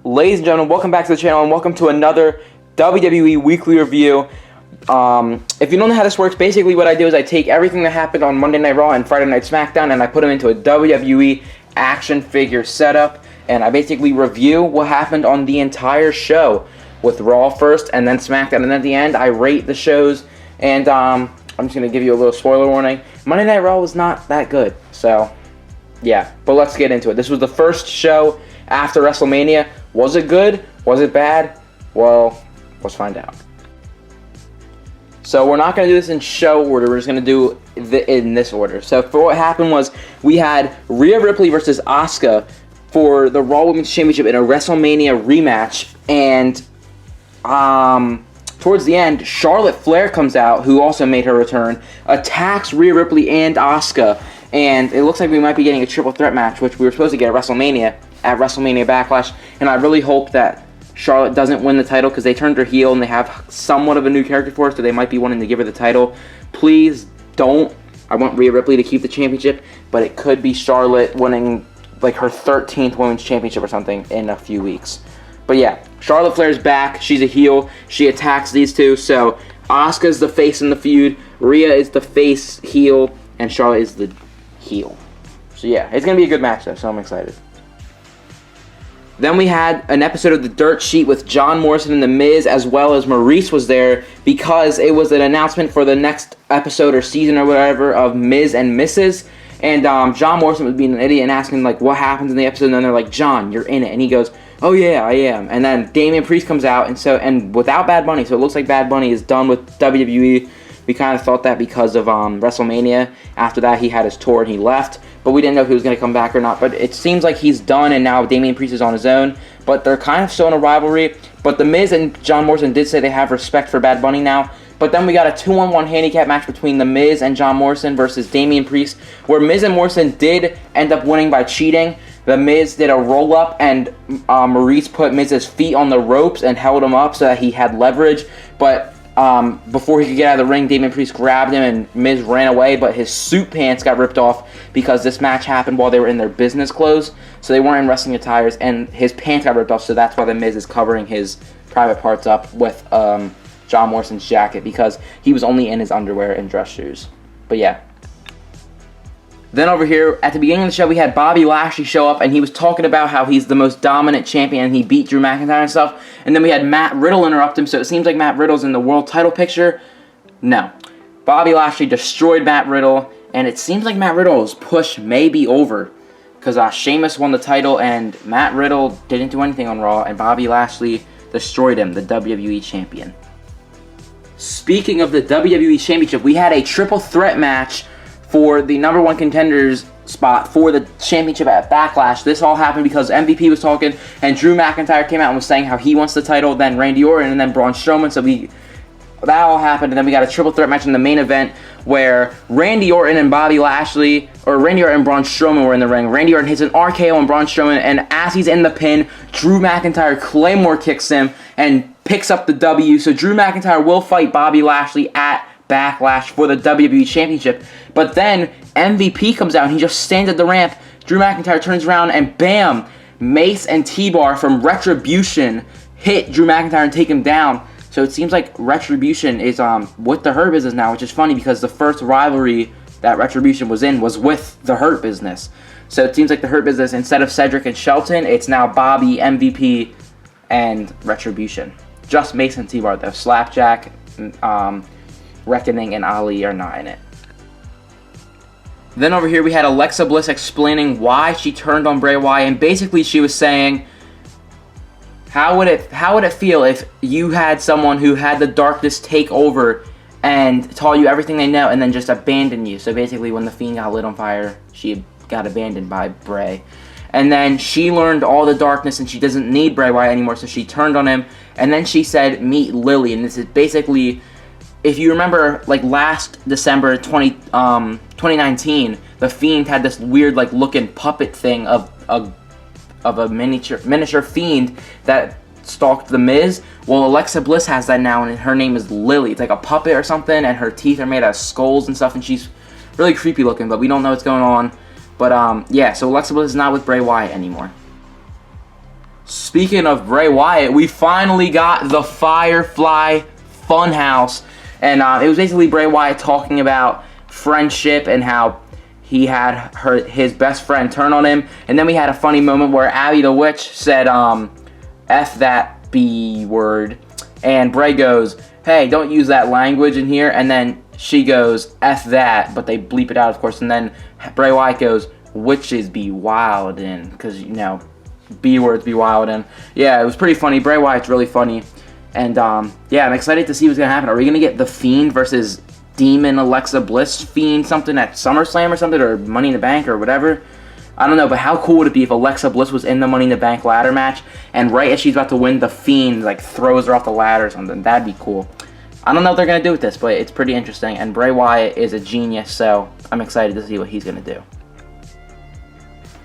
Ladies and gentlemen, welcome back to the channel and welcome to another WWE Weekly review. If you don't know how this works, basically what I do is I take everything that happened on Monday Night Raw and Friday Night SmackDown and I put them into a WWE action figure setup, and I basically review what happened on the entire show, with Raw first and then SmackDown, and at the end I rate the shows. And I'm just going to give you a little spoiler warning. Monday Night Raw was not that good, so yeah, but let's get into it. This was the first show after WrestleMania. Was it good? Was it bad? Well, let's find out. So we're not going to do this in show order. We're just going to do in this order. So for what happened was we had Rhea Ripley versus Asuka for the Raw Women's Championship in a WrestleMania rematch. And towards the end, Charlotte Flair comes out, who also made her return, attacks Rhea Ripley and Asuka. And it looks like we might be getting a triple threat match, which we were supposed to get at WrestleMania Backlash. And I really hope that Charlotte doesn't win the title, because they turned her heel and they have somewhat of a new character for her, so they might be wanting to give her the title. Please don't. I want Rhea Ripley to keep the championship, but it could be Charlotte winning like her 13th women's championship or something in a few weeks. But yeah, Charlotte Flair's back. She's a heel. She attacks these two. So Asuka's the face in the feud, Rhea is the face heel, and Charlotte is the heel. So yeah, it's going to be a good match though, so I'm excited. Then we had an episode of The Dirt Sheet with John Morrison and The Miz, as well as Maurice was there, because it was an announcement for the next episode or season or whatever of Miz and Mrs. And John Morrison was being an idiot and asking like what happens in the episode, and then they're like, John, you're in it. And he goes, oh yeah, I am. And then Damian Priest comes out, and without Bad Bunny, so it looks like Bad Bunny is done with WWE. We kind of thought that because of WrestleMania. After that, he had his tour and he left. But we didn't know if he was going to come back or not. But it seems like he's done, and now Damian Priest is on his own. But they're kind of still in a rivalry. But The Miz and John Morrison did say they have respect for Bad Bunny now. But then we got a 2-on-1 handicap match between The Miz and John Morrison versus Damian Priest, where Miz and Morrison did end up winning by cheating. The Miz did a roll-up, and Maurice put Miz's feet on the ropes and held him up so that he had leverage. But before he could get out of the ring, Damian Priest grabbed him and Miz ran away, but his suit pants got ripped off because this match happened while they were in their business clothes, so they weren't in wrestling attires, and his pants got ripped off, so that's why the Miz is covering his private parts up with John Morrison's jacket, because he was only in his underwear and dress shoes. But yeah. Then over here, at the beginning of the show, we had Bobby Lashley show up, and he was talking about how he's the most dominant champion, and he beat Drew McIntyre and stuff. And then we had Matt Riddle interrupt him, so it seems like Matt Riddle's in the world title picture. No. Bobby Lashley destroyed Matt Riddle, and it seems like Matt Riddle's push may be over, because Sheamus won the title, and Matt Riddle didn't do anything on Raw, and Bobby Lashley destroyed him, the WWE champion. Speaking of the WWE Championship, we had a triple threat match for the number one contenders spot for the championship at Backlash. This all happened because MVP was talking, and Drew McIntyre came out and was saying how he wants the title, then Randy Orton, and then Braun Strowman. So that all happened, and then we got a triple threat match in the main event where Randy Orton and Bobby Lashley, or Randy Orton and Braun Strowman were in the ring. Randy Orton hits an RKO on Braun Strowman, and as he's in the pin, Drew McIntyre Claymore kicks him and picks up the W. So Drew McIntyre will fight Bobby Lashley at Backlash for the WWE Championship. But then MVP comes out and he just stands at the ramp. Drew McIntyre turns around and bam! Mace and T-Bar from Retribution hit Drew McIntyre and take him down. So it seems like Retribution is with the Hurt Business now, which is funny because the first rivalry that Retribution was in was with the Hurt Business. So it seems like the Hurt Business, instead of Cedric and Shelton, it's now Bobby, MVP, and Retribution. Just Mace and T-Bar though. Slapjack, Reckoning, and Ali are not in it. Then over here we had Alexa Bliss explaining why she turned on Bray Wyatt, and basically she was saying, how would it feel if you had someone who had the darkness take over and tell you everything they know and then just abandon you? So basically when the Fiend got lit on fire, she got abandoned by Bray. And then she learned all the darkness and she doesn't need Bray Wyatt anymore, so she turned on him. And then she said, meet Lily, and this is basically, if you remember, like last December 2019, the Fiend had this weird, like, looking puppet thing of a miniature Fiend that stalked The Miz. Well, Alexa Bliss has that now, and her name is Lily. It's like a puppet or something, and her teeth are made out of skulls and stuff, and she's really creepy looking, but we don't know what's going on. But yeah, so Alexa Bliss is not with Bray Wyatt anymore. speaking of Bray Wyatt, we finally got the Firefly Funhouse. And it was basically Bray Wyatt talking about friendship and how he had his best friend turn on him. And then we had a funny moment where Abby the Witch said, F that B word. And Bray goes, hey, don't use that language in here. And then she goes, F that. But they bleep it out, of course. And then Bray Wyatt goes, witches be wildin'. Because, you know, B words be wildin'. Yeah, it was pretty funny. Bray Wyatt's really funny. And, yeah, I'm excited to see what's going to happen. Are we going to get The Fiend versus Demon Alexa Bliss Fiend something at SummerSlam or something? Or Money in the Bank or whatever? I don't know, but how cool would it be if Alexa Bliss was in the Money in the Bank ladder match, and right as she's about to win, The Fiend, like, throws her off the ladder or something? That'd be cool. I don't know what they're going to do with this, but it's pretty interesting. And Bray Wyatt is a genius, so I'm excited to see what he's going to do.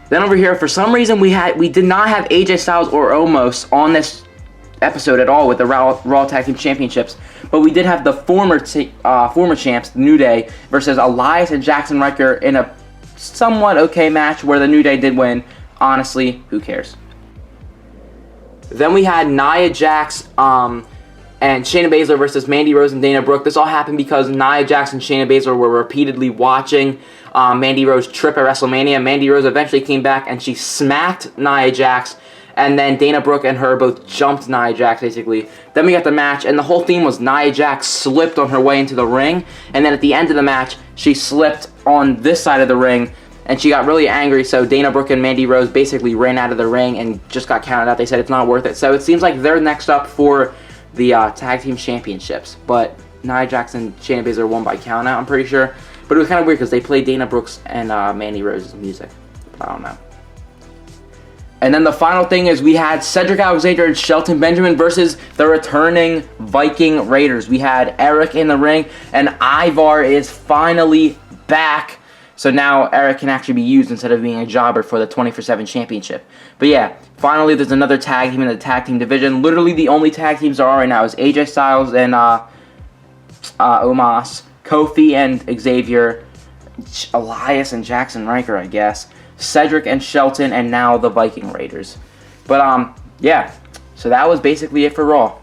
Then over here, for some reason, we did not have AJ Styles or Omos on this episode at all with the Raw Tag Team Championships, but we did have the former champs, New Day, versus Elias and Jackson Ryker in a somewhat okay match where the New Day did win. Honestly, who cares? Then we had Nia Jax and Shayna Baszler versus Mandy Rose and Dana Brooke. This all happened because Nia Jax and Shayna Baszler were repeatedly watching Mandy Rose trip at WrestleMania. Mandy Rose eventually came back and she smacked Nia Jax. And then Dana Brooke and her both jumped Nia Jax, basically. Then we got the match, and the whole theme was Nia Jax slipped on her way into the ring. And then at the end of the match, she slipped on this side of the ring, and she got really angry. So Dana Brooke and Mandy Rose basically ran out of the ring and just got counted out. They said it's not worth it. So it seems like they're next up for the Tag Team Championships. But Nia Jax and Shayna Baszler won by count out, I'm pretty sure. But it was kind of weird because they played Dana Brooke's and Mandy Rose's music. I don't know. And then the final thing is we had Cedric Alexander and Shelton Benjamin versus the returning Viking Raiders. We had Eric in the ring, and Ivar is finally back. So now Eric can actually be used instead of being a jobber for the 24/7 championship. But yeah, finally there's another tag team in the tag team division. Literally the only tag teams there are right now is AJ Styles and Omos, Kofi and Xavier, Elias and Jackson Ryker, I guess, Cedric and Shelton, and now the Viking Raiders. But yeah, so that was basically it for Raw.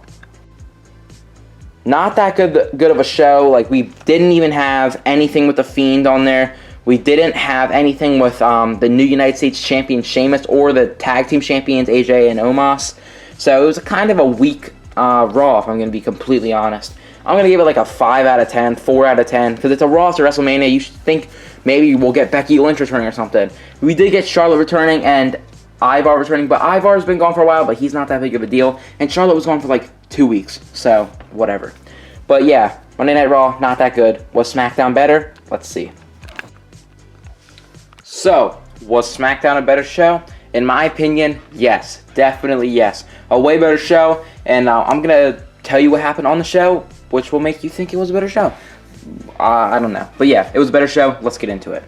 Not that good of a show. Like, we didn't even have anything with the Fiend on there. We didn't have anything with the new United States champion Sheamus or the tag team champions AJ and Omos. So it was kind of a weak Raw, if I'm going to be completely honest. I'm going to give it like a 5 out of 10, 4 out of 10, because it's a Raw to WrestleMania. You should think maybe we'll get Becky Lynch returning or something. We did get Charlotte returning and Ivar returning, but Ivar's been gone for a while, but he's not that big of a deal. And Charlotte was gone for like 2 weeks, so whatever. But yeah, Monday Night Raw, not that good. Was SmackDown better? Let's see. So, was SmackDown a better show? In my opinion, yes. Definitely yes. A way better show, and I'm going to tell you what happened on the show, which will make you think it was a better show. I don't know. But yeah, it was a better show. Let's get into it.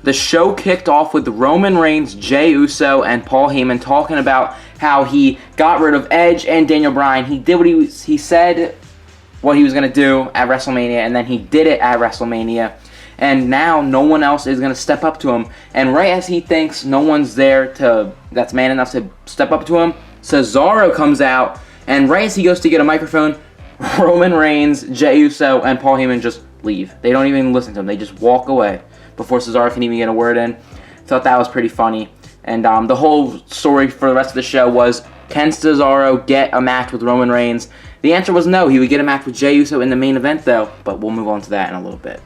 The show kicked off with Roman Reigns, Jey Uso, and Paul Heyman talking about how he got rid of Edge and Daniel Bryan. He did what he said what he was going to do at WrestleMania, and then he did it at WrestleMania. And now no one else is going to step up to him. And right as he thinks no one's there that's man enough to step up to him, Cesaro comes out, and right as he goes to get a microphone, Roman Reigns, Jey Uso, and Paul Heyman just leave. They don't even listen to him. They just walk away before Cesaro can even get a word in. Thought that was pretty funny. And the whole story for the rest of the show was, can Cesaro get a match with Roman Reigns? The answer was no. He would get a match with Jey Uso in the main event, though. But we'll move on to that in a little bit.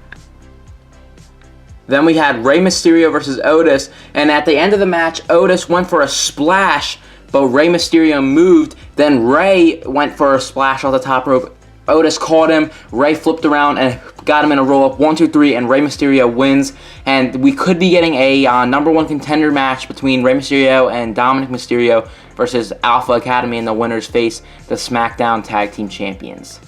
Then we had Rey Mysterio versus Otis. And at the end of the match, Otis went for a splash, but Rey Mysterio moved. Then Rey went for a splash off the top rope. Otis caught him. Rey flipped around and got him in a roll-up. 1, 2, 3, and Rey Mysterio wins. And we could be getting a number one contender match between Rey Mysterio and Dominic Mysterio versus Alpha Academy, and the winners face the SmackDown Tag Team Champions.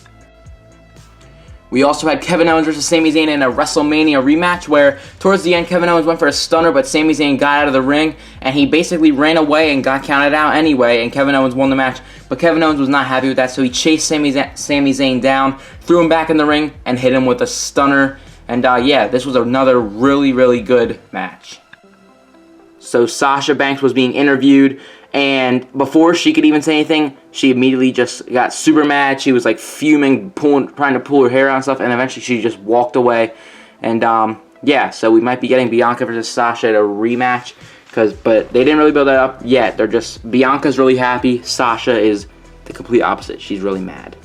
We also had Kevin Owens versus Sami Zayn in a WrestleMania rematch where towards the end Kevin Owens went for a stunner, but Sami Zayn got out of the ring and he basically ran away and got counted out anyway, and Kevin Owens won the match. But Kevin Owens was not happy with that, so he chased Sami Zayn down, threw him back in the ring, and hit him with a stunner. And yeah, this was another really, really good match. So Sasha Banks was being interviewed, and before she could even say anything, she immediately just got super mad. She was like fuming, trying to pull her hair out and stuff, and eventually she just walked away. And yeah, so we might be getting Bianca versus Sasha at a rematch, but they didn't really build that up yet. They're just, Bianca's really happy. Sasha is the complete opposite. She's really mad.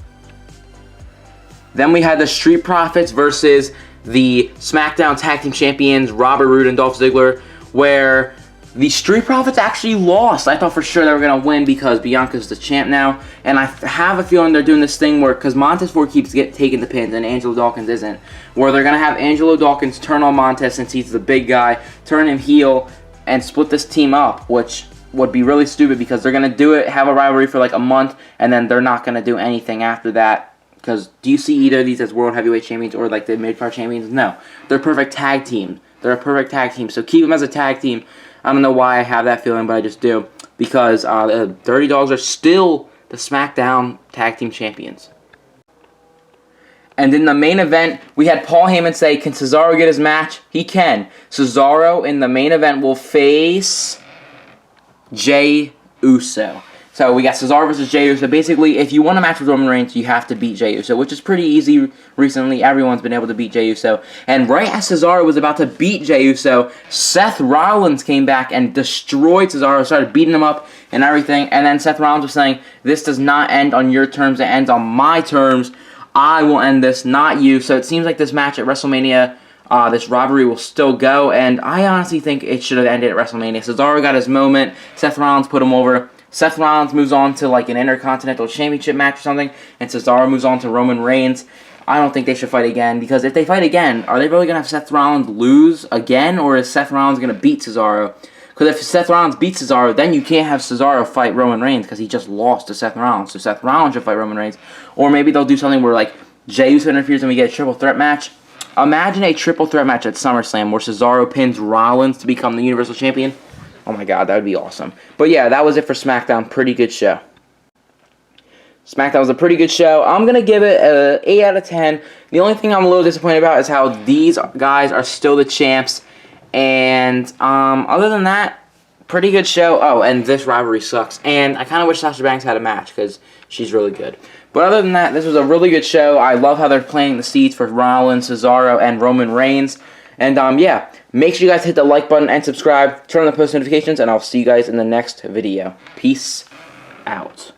Then we had the Street Profits versus the SmackDown Tag Team Champions, Robert Roode and Dolph Ziggler, where the Street Profits actually lost. I thought for sure they were going to win because Bianca's the champ now, and I have a feeling they're doing this thing where, because Montez Ford keeps taking the pins and Angelo Dawkins isn't, where they're going to have Angelo Dawkins turn on Montez since he's the big guy, turn him heel, and split this team up, which would be really stupid because they're going to do it, have a rivalry for like a month, and then they're not going to do anything after that. Because do you see either of these as World Heavyweight Champions or like the mid-card champions? No. They're a perfect tag team. They're a perfect tag team. So keep them as a tag team. I don't know why I have that feeling, but I just do. Because the Dirty Dogs are still the SmackDown Tag Team Champions. And in the main event, we had Paul Heyman say, can Cesaro get his match? He can. Cesaro in the main event will face Jey Uso. So we got Cesaro versus Jey Uso. Basically, if you want a match with Roman Reigns, you have to beat Jey Uso, which is pretty easy recently. Everyone's been able to beat Jey Uso. And right as Cesaro was about to beat Jey Uso, Seth Rollins came back and destroyed Cesaro, started beating him up and everything. And then Seth Rollins was saying, this does not end on your terms, it ends on my terms. I will end this, not you. So it seems like this match at WrestleMania, this rivalry will still go. And I honestly think it should have ended at WrestleMania. Cesaro got his moment. Seth Rollins put him over. Seth Rollins moves on to like an Intercontinental Championship match or something, and Cesaro moves on to Roman Reigns. I don't think they should fight again, because if they fight again, are they really going to have Seth Rollins lose again, or is Seth Rollins going to beat Cesaro? Because if Seth Rollins beats Cesaro, then you can't have Cesaro fight Roman Reigns, because he just lost to Seth Rollins, so Seth Rollins should fight Roman Reigns. Or maybe they'll do something where like Jey Uso interferes and we get a triple threat match. Imagine a triple threat match at SummerSlam where Cesaro pins Rollins to become the Universal Champion. Oh my god, that would be awesome. But yeah, that was it for SmackDown. Pretty good show. SmackDown was a pretty good show. I'm going to give it an 8 out of 10. The only thing I'm a little disappointed about is how these guys are still the champs. And other than that, pretty good show. Oh, and this rivalry sucks. And I kind of wish Sasha Banks had a match because she's really good. But other than that, this was a really good show. I love how they're planting the seeds for Rollins, Cesaro, and Roman Reigns. And yeah, make sure you guys hit the like button and subscribe, turn on the post notifications, and I'll see you guys in the next video. Peace out.